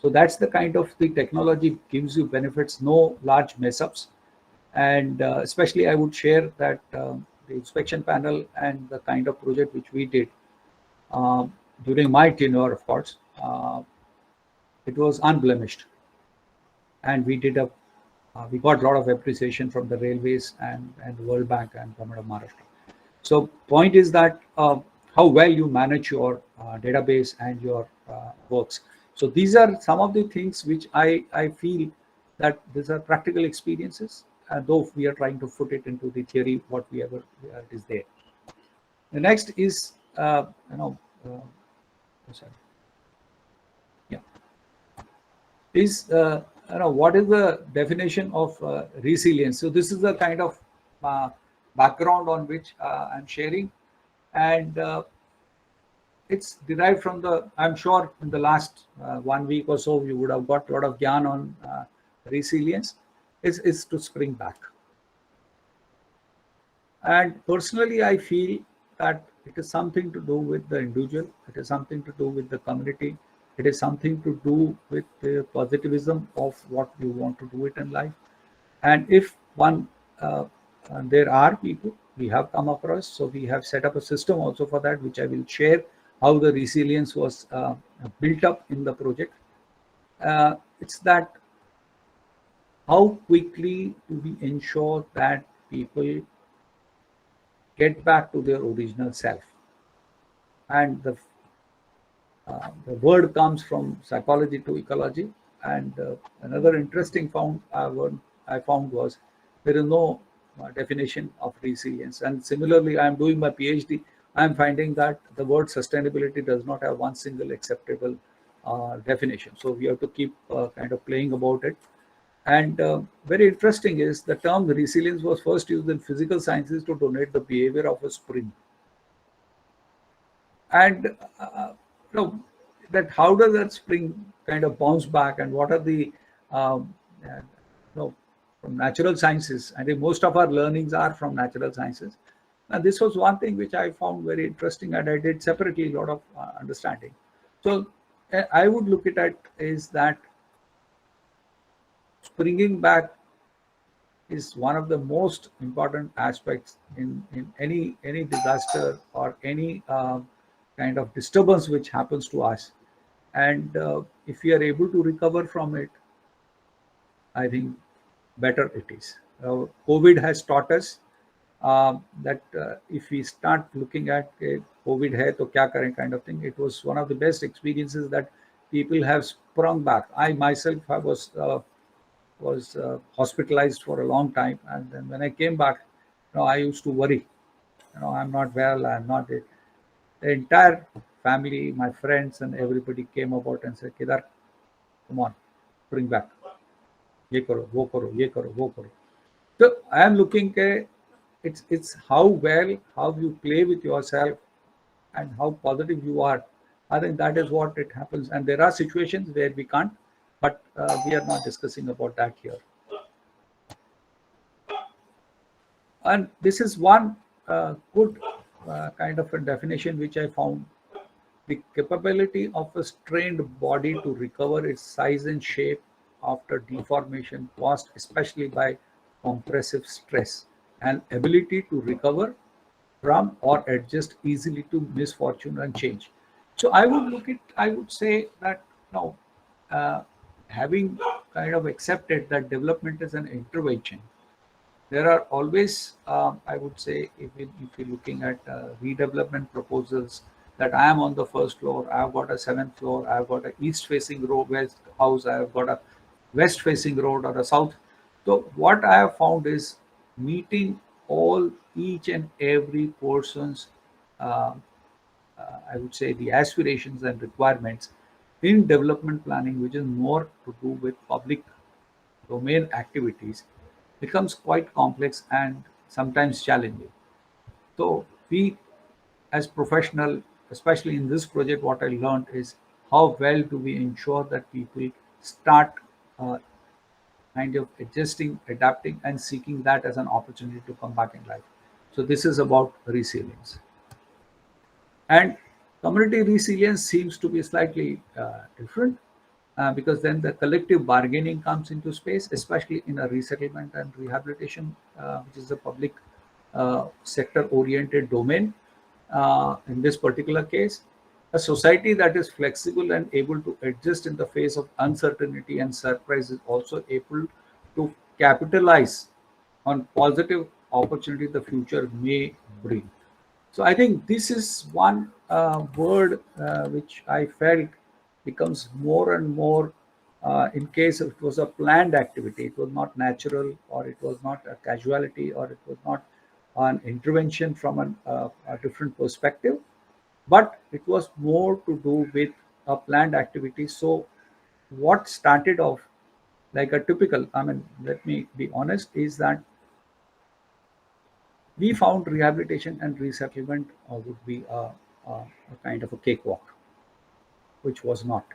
So that's the kind of the technology gives you benefits, no large mess ups. And especially I would share that the inspection panel and the kind of project which we did during my tenure, of course, it was unblemished. And we got a lot of appreciation from the railways and the World Bank and Government of Maharashtra. So point is that how well you manage your database and your works. So these are some of the things which I feel that these are practical experiences, though we are trying to put it into the theory, whatever it is there. The next is, sorry, yeah, is what is the definition of resilience? So this is the kind of background on which I'm sharing, and it's derived from I'm sure in the last 1 week or so you would have got a lot of gyan on resilience. Is to spring back. And personally, I feel that it is something to do with the individual, it is something to do with the community, it is something to do with the positivism of what you want to do it in life. And if there are people we have come across, so we have set up a system also for that, which I will share how the resilience was built up in the project. It's that how quickly do we ensure that people get back to their original self. And the word comes from psychology to ecology. And another interesting I found was there is no definition of resilience. And similarly, I am doing my PhD. I am finding that the word sustainability does not have one single acceptable definition. So we have to keep kind of playing about it. And very interesting is the term resilience was first used in physical sciences to denote the behavior of a spring. And that how does that spring kind of bounce back, and what are the from natural sciences? I think most of our learnings are from natural sciences. And this was one thing which I found very interesting, and I did separately a lot of understanding. So I would look at it is that springing back is one of the most important aspects in any disaster or any kind of disturbance which happens to us. And if we are able to recover from it, I think better it is. COVID has taught us that if we start looking at COVID hai to kya kare kind of thing, it was one of the best experiences that people have sprung back. I myself was hospitalized for a long time, and then when I came back, I used to worry. I'm not well. I'm not it. The entire family, my friends, and everybody came about and said, "Kedar, come on, bring back. Ye karo, wo karo, ye karo, wo karo." So I am looking at it's how well how you play with yourself and how positive you are. I think that is what it happens. And there are situations where we can't, but we are not discussing about that here. And this is one good kind of a definition which I found. The capability of a strained body to recover its size and shape after deformation caused especially by compressive stress, and ability to recover from or adjust easily to misfortune and change. So I would say that now having kind of accepted that development is an intervention, there are always, I would say, if you're looking at redevelopment proposals, that I am on the first floor, I've got a seventh floor, I've got a east-facing road, west house, I've got a west-facing road or a south. So what I have found is meeting each and every person's, I would say, the aspirations and requirements in development planning, which is more to do with public domain activities, becomes quite complex and sometimes challenging. So we as professional, especially in this project, what I learned is how well do we ensure that people start kind of adjusting, adapting, and seeking that as an opportunity to come back in life. So this is about resilience. And community resilience seems to be slightly different. because then the collective bargaining comes into space, especially in a resettlement and rehabilitation, which is a public sector oriented domain. In this particular case, a society that is flexible and able to adjust in the face of uncertainty and surprise is also able to capitalize on positive opportunity the future may bring. So I think this is one word which I felt becomes more and more, in case it was a planned activity, it was not natural, or it was not a casualty, or it was not an intervention from a different perspective, but it was more to do with a planned activity. So what started off like a typical, I mean, let me be honest, is that we found rehabilitation and resettlement would be a kind of a cakewalk, which was not.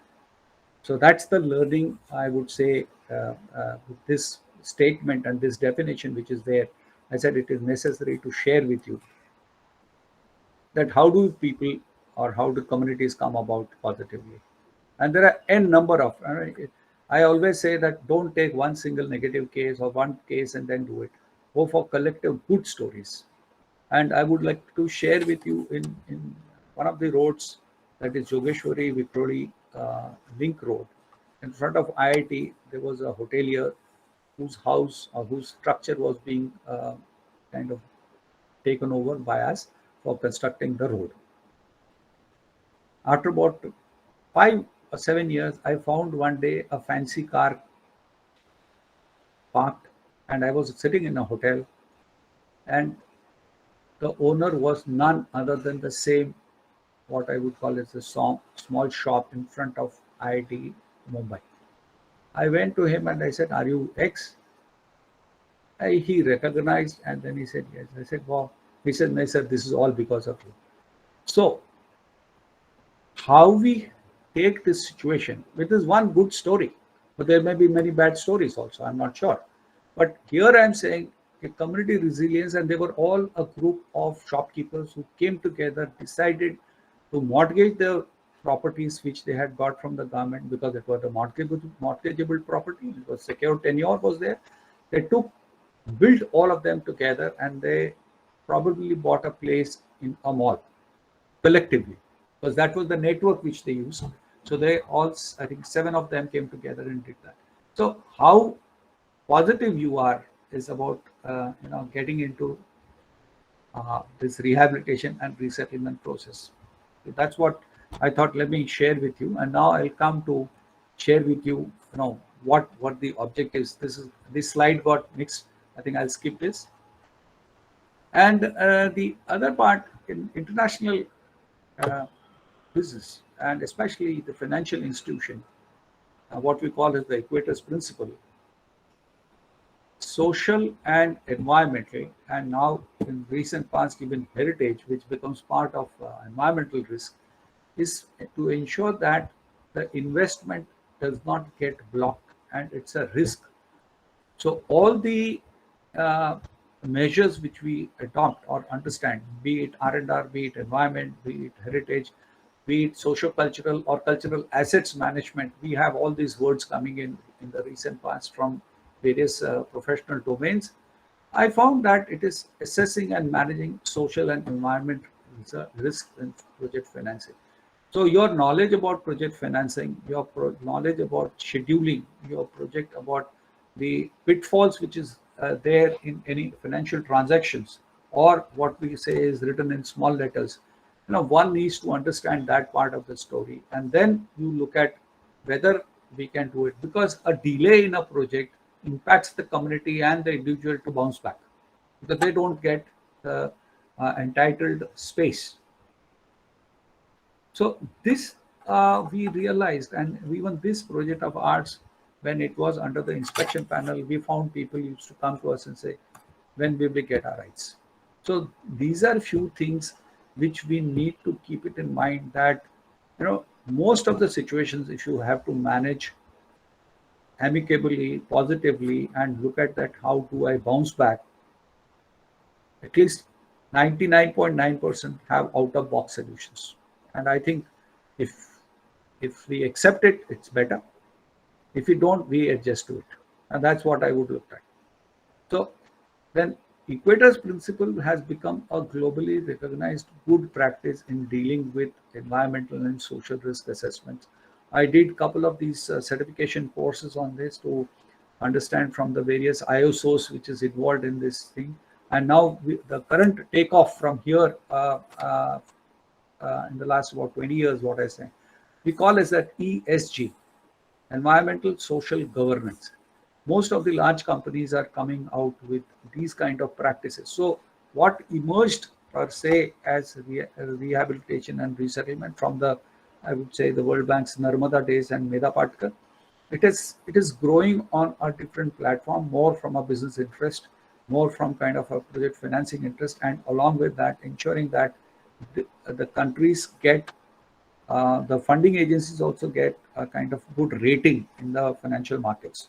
So that's the learning, I would say, with this statement and this definition which is there. I said it is necessary to share with you that how do people or how do communities come about positively. And there are n number of, I always say that don't take one single negative case or one case and then do it. Go for collective good stories. And I would like to share with you in one of the roads, that is Jogeshwari Vikroli Link Road. In front of IIT, there was a hotelier whose house or whose structure was being kind of taken over by us for constructing the road. After about 5 or 7 years, I found one day a fancy car parked, and I was sitting in a hotel, and the owner was none other than the same, what I would call as a small shop in front of IIT Mumbai. I went to him and I said, "Are you X?" He recognized, and then he said, "Yes." I said, "Wow." He said, "No, sir, this is all because of you." So how we take this situation, which is one good story, but there may be many bad stories also, I'm not sure. But here I'm saying a community resilience, and they were all a group of shopkeepers who came together, decided to mortgage their properties which they had got from the government, because it was a mortgageable property, it was secure tenure was there. They built all of them together, and they probably bought a place in a mall collectively, because that was the network which they used. So they all, I think 7 of them came together and did that. So how positive you are is about getting into this rehabilitation and resettlement process. So that's what I thought. Let me share with you, and now I'll come to share with you, what the object is. This slide got mixed. I think I'll skip this. And the other part in international uh, business, and especially the financial institution, what we call as the equators principle, social and environmental, and now in recent past even heritage, which becomes part of environmental risk, is to ensure that the investment does not get blocked, and it's a risk. So all the uh, measures which we adopt or understand, be it R&R, be it environment, be it heritage, be it socio-cultural or cultural assets management, we have all these words coming in the recent past from various professional domains. I found that it is assessing and managing social and environment risk in project financing. So your knowledge about project financing, your knowledge about scheduling your project, about the pitfalls which is there in any financial transactions, or what we say is written in small letters. One needs to understand that part of the story, and then you look at whether we can do it, because a delay in a project impacts the community and the individual to bounce back, because they don't get the entitled space. So this we realized, and even this project of ours, when it was under the inspection panel, we found people used to come to us and say, "When will we get our rights?" So these are few things which we need to keep it in mind, that most of the situations, if you have to manage amicably, positively, and look at that, how do I bounce back? At least 99.9% have out of box solutions. And I think if we accept it, it's better. If we don't, we adjust to it. And that's what I would look at. So then Equator's principle has become a globally recognized good practice in dealing with environmental and social risk assessments. I did a couple of these certification courses on this to understand from the various ISOs which is involved in this thing. And now the current takeoff from here in the last about 20 years, what I say, we call as that ESG, environmental social governance. Most of the large companies are coming out with these kind of practices. So what emerged per se as rehabilitation and resettlement from the, I would say, the World Bank's Narmada days and Meda Patkar, it is growing on a different platform, more from a business interest, more from kind of a project financing interest, and along with that ensuring that the countries get the funding agencies also get a kind of good rating in the financial markets.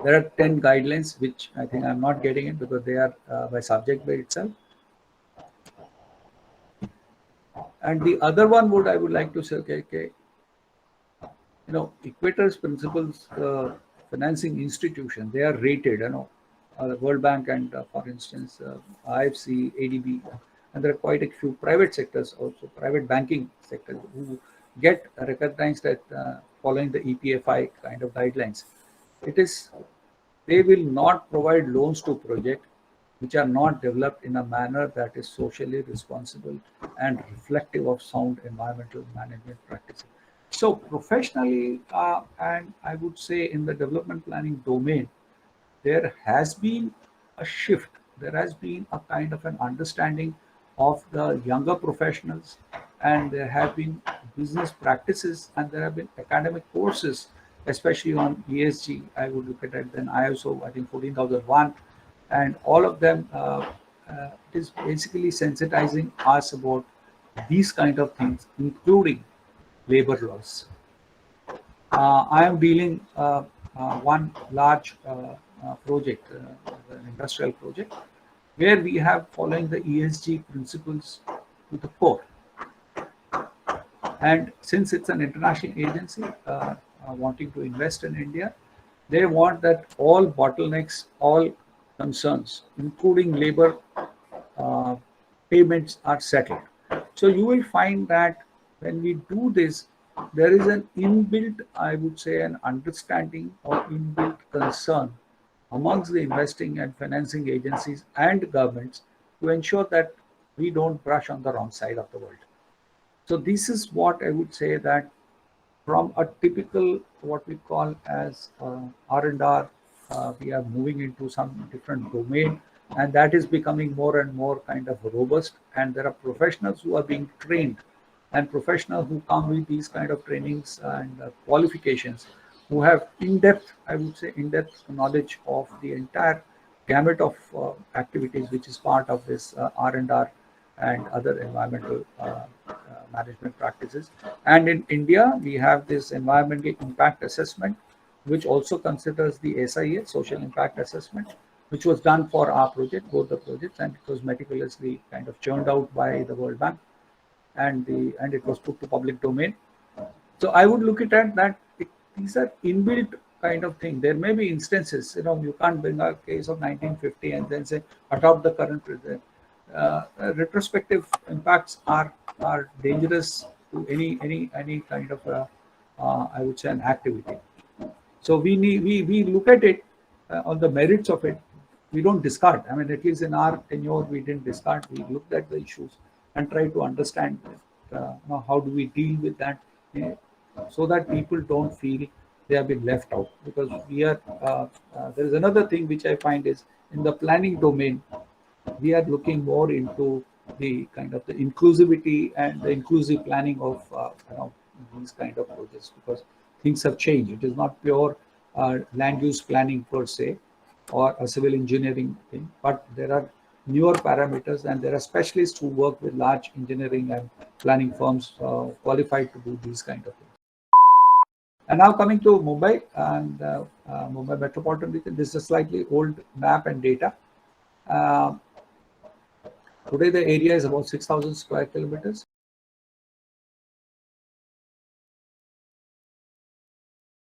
There are 10 guidelines, which I think I'm not getting it because they are by subject by itself. And the other one I would like to say, okay, Equator's principles, financing institution, they are rated, the World Bank and for instance, IFC, ADB, and there are quite a few private sectors also, private banking sectors who get recognized at following the EPFI kind of guidelines. They will not provide loans to projects which are not developed in a manner that is socially responsible and reflective of sound environmental management practices. So professionally, and I would say in the development planning domain, there has been a shift. There has been a kind of an understanding of the younger professionals, and there have been business practices, and there have been academic courses, especially on ESG. I would look at it, then ISO, I think 14001, and all of them. It is basically sensitizing us about these kind of things, including labor laws. I am dealing one large project, an industrial project, where we have following the ESG principles to the core. And since it's an international agency wanting to invest in India, they want that all bottlenecks, all concerns, including labor payments, are settled. So you will find that when we do this, there is an inbuilt, I would say, an understanding or inbuilt concern amongst the investing and financing agencies and governments to ensure that we don't brush on the wrong side of the world. So this is what I would say, that from a typical what we call as R&R, we are moving into some different domain, and that is becoming more and more kind of robust. And there are professionals who are being trained, and professionals who come with these kind of trainings and qualifications, who have in-depth, I would say, in-depth knowledge of the entire gamut of activities which is part of this R&R and other environmental management practices. And in India, we have this environmental impact assessment, which also considers the SIA, social impact assessment, which was done for our project, both the projects, and it was meticulously kind of churned out by the World Bank, and it was put to public domain. So I would look at that these are inbuilt kind of thing. There may be instances, you can't bring a case of 1950 and then say adopt the current. Retrospective impacts are dangerous to any kind of I would say an activity. So we look at it on the merits of it. We don't discard. I mean, at least in our tenure, we didn't discard. We looked at the issues and try to understand how do we deal with that, so that people don't feel they have been left out. Because we are there is another thing which I find is in the planning domain, we are looking more into the kind of the inclusivity and the inclusive planning of these kind of projects, because things have changed. It is not pure land use planning per se or a civil engineering thing, but there are newer parameters, and there are specialists who work with large engineering and planning firms qualified to do these kind of things. And now coming to Mumbai and Mumbai metropolitan region, this is a slightly old map and data. Today the area is about 6,000 square kilometers.